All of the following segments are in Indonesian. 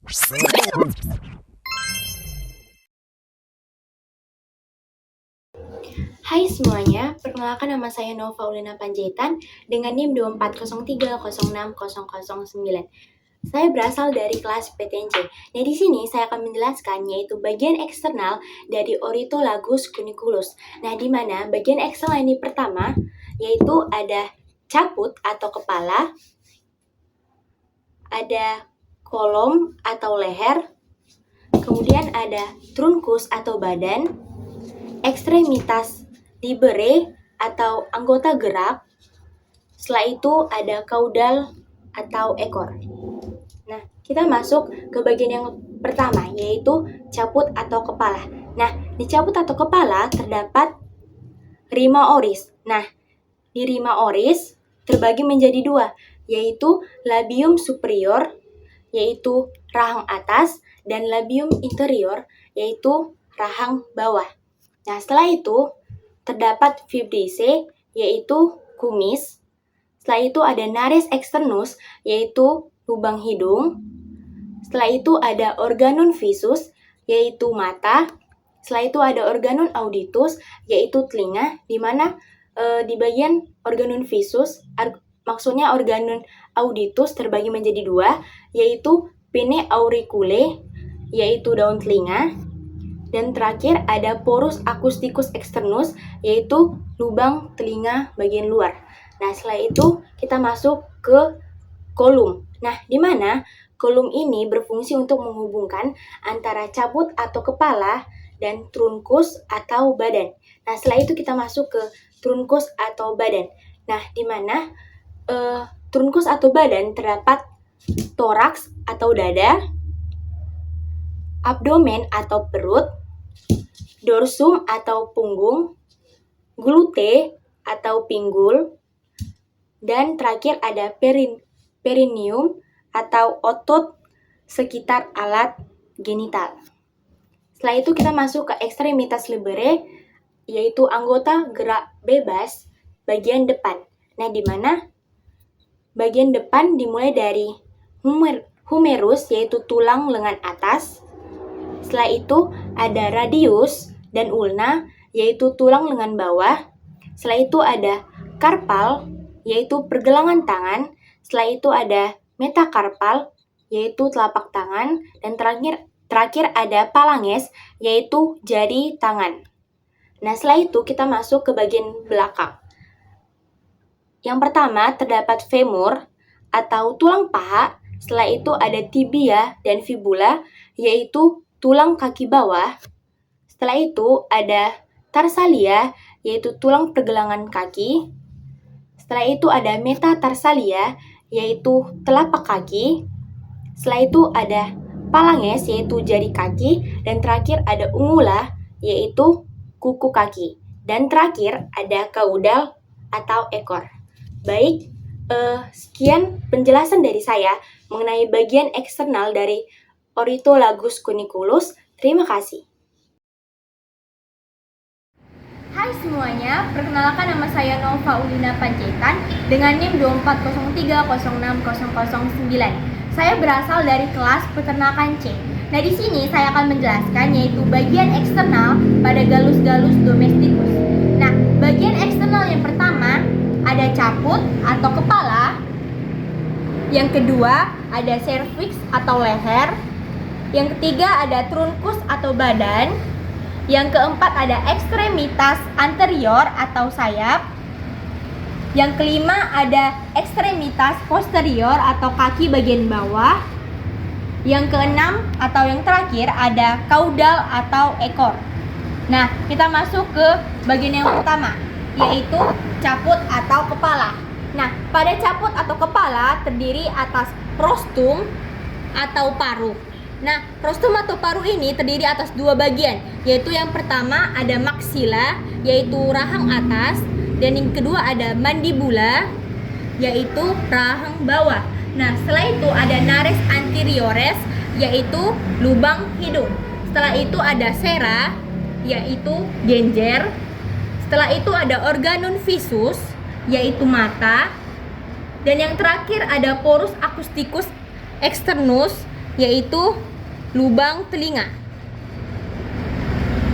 Hai semuanya, perkenalkan nama saya Nova Ulina Panjaitan dengan NIM 24030606009. Saya berasal dari kelas PTNC. Nah, di sini saya akan menjelaskan yaitu bagian eksternal dari Ornithologus cuniculus. Nah, di mana bagian eksternal ini pertama yaitu ada caput atau kepala, ada kolom atau leher, kemudian ada trunkus atau badan, ekstremitas libere atau anggota gerak. Setelah itu ada caudal atau ekor. Nah, kita masuk ke bagian yang pertama, yaitu caput atau kepala. Nah, di caput atau kepala terdapat rima oris. Nah, di rima oris terbagi menjadi dua, yaitu labium superior, yaitu rahang atas, dan labium inferior, yaitu rahang bawah. Nah, setelah itu terdapat fibrisse, yaitu kumis. Setelah itu ada nares externus, yaitu lubang hidung. Setelah itu ada organum visus, yaitu mata. Setelah itu ada organum auditus, yaitu telinga, di mana di bagian organum visus, maksudnya organum auditus terbagi menjadi dua, yaitu pene auriculae, yaitu daun telinga. Dan terakhir ada porus acousticus externus, yaitu lubang telinga bagian luar. Nah, setelah itu kita masuk ke kolum. Nah, di mana kolum ini berfungsi untuk menghubungkan antara caput atau kepala dan trunkus atau badan. Nah, setelah itu kita masuk ke trunkus atau badan. Nah, di mana trunkus atau badan terdapat toraks atau dada, abdomen atau perut, dorsum atau punggung, glute atau pinggul, dan terakhir ada perineum atau otot sekitar alat genital. Setelah itu kita masuk ke ekstremitas libere, yaitu anggota gerak bebas bagian depan. Nah, di mana bagian depan dimulai dari humerus, yaitu tulang lengan atas. Setelah itu ada radius dan ulna, yaitu tulang lengan bawah. Setelah itu ada karpal, yaitu pergelangan tangan. Setelah itu ada metakarpal, yaitu telapak tangan. Dan terakhir ada phalanges, yaitu jari tangan. Nah, setelah itu kita masuk ke bagian belakang. Yang pertama terdapat femur atau tulang paha. Setelah itu ada tibia dan fibula, yaitu tulang kaki bawah. Setelah itu ada tarsalia, yaitu tulang pergelangan kaki. Setelah itu ada metatarsalia, yaitu telapak kaki. Setelah itu ada phalanges, yaitu jari kaki. Dan terakhir ada ungula, yaitu kuku kaki. Dan terakhir ada caudal atau ekor. Baik, sekian penjelasan dari saya mengenai bagian eksternal dari Ornithologus cuniculus. Terima kasih. Hai semuanya, perkenalkan nama saya Nova Ulina Panjaitan dengan NIM 240306009. Saya berasal dari kelas peternakan C. Nah, di sini saya akan menjelaskan yaitu bagian eksternal pada Gallus-Gallus domesticus. Nah, bagian eksternal yang pertama ada caput atau kepala. Yang kedua ada cervix atau leher. Yang ketiga ada trunkus atau badan. Yang keempat ada ekstremitas anterior atau sayap. Yang kelima ada ekstremitas posterior atau kaki bagian bawah. Yang keenam atau yang terakhir ada caudal atau ekor. Nah, kita masuk ke bagian yang pertama, yaitu caput atau kepala. Nah, pada caput atau kepala terdiri atas prostum atau paruh. Nah, prostum atau paruh ini terdiri atas dua bagian, yaitu yang pertama ada maxilla, yaitu rahang atas, dan yang kedua ada mandibula, yaitu rahang bawah. Nah, setelah itu ada nares anteriores, yaitu lubang hidung. Setelah itu ada sera, yaitu genjer. Setelah itu ada organum visus, yaitu mata. Dan yang terakhir ada porus acousticus externus, yaitu lubang telinga.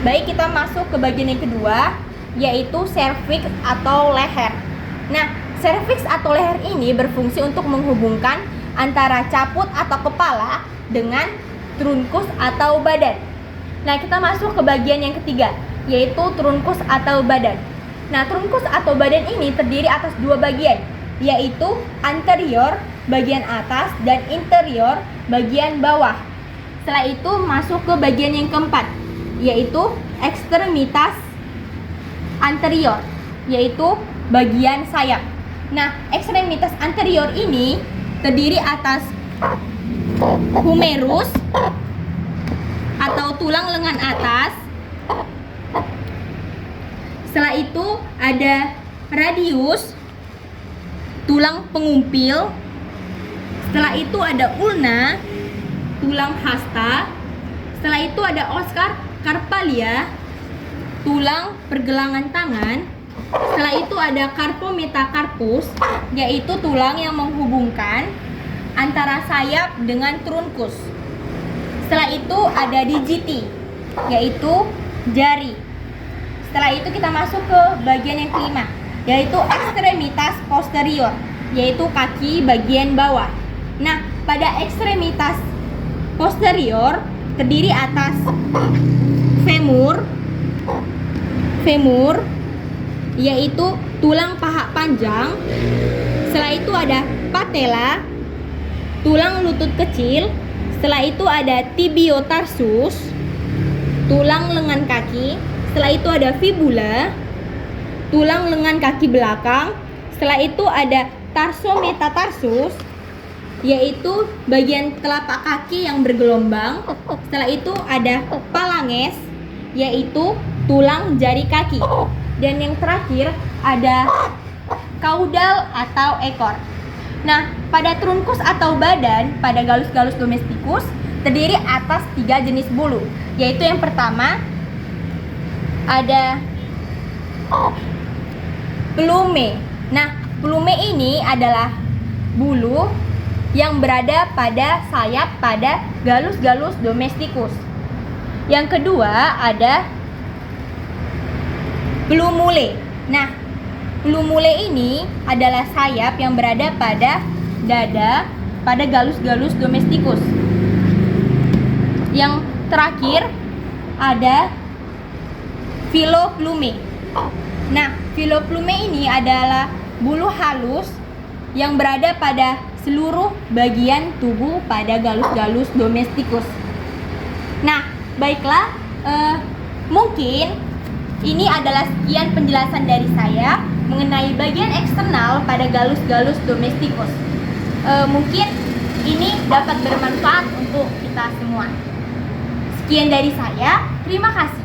Baik, kita masuk ke bagian yang kedua, yaitu serviks atau leher. Nah, serviks atau leher ini berfungsi untuk menghubungkan antara caput atau kepala dengan trunkus atau badan. Nah, kita masuk ke bagian yang ketiga, yaitu trunkus atau badan. Nah, trunkus atau badan ini terdiri atas dua bagian, yaitu anterior bagian atas dan interior bagian bawah. Setelah itu masuk ke bagian yang keempat, yaitu ekstremitas anterior, yaitu bagian sayap. Nah, ekstremitas anterior ini terdiri atas humerus atau tulang lengan atas. Setelah itu ada radius, tulang pengumpil. Setelah itu ada ulna, tulang hasta. Setelah itu ada oskar carpalia, tulang pergelangan tangan. Setelah itu ada carpometacarpus, yaitu tulang yang menghubungkan antara sayap dengan trunkus. Setelah itu ada digiti, yaitu jari. Setelah itu kita masuk ke bagian yang kelima, yaitu ekstremitas posterior, yaitu kaki bagian bawah. Nah, pada ekstremitas posterior terdiri atas femur, yaitu tulang paha panjang. Setelah itu ada patella, tulang lutut kecil. Setelah itu ada tibiotarsus, tulang lengan kaki. Setelah itu ada fibula, tulang lengan kaki belakang. Setelah itu ada tarsometatarsus, yaitu bagian telapak kaki yang bergelombang. Setelah itu ada phalanges, yaitu tulang jari kaki. Dan yang terakhir ada kaudal atau ekor. Nah, pada trunkus atau badan pada Gallus-Gallus domesticus terdiri atas 3 jenis bulu, yaitu yang pertama ada plume. Nah, plume ini adalah bulu yang berada pada sayap pada Gallus-Gallus domesticus. Yang kedua ada plumule. Nah, plumule ini adalah sayap yang berada pada dada pada Gallus-Gallus domesticus. Yang terakhir ada filoplume. Nah, filoplume ini adalah bulu halus yang berada pada seluruh bagian tubuh pada Gallus-Gallus domesticus. Nah, baiklah, mungkin ini adalah sekian penjelasan dari saya mengenai bagian eksternal pada Gallus-Gallus domesticus. Mungkin ini dapat bermanfaat untuk kita semua. Sekian dari saya, terima kasih.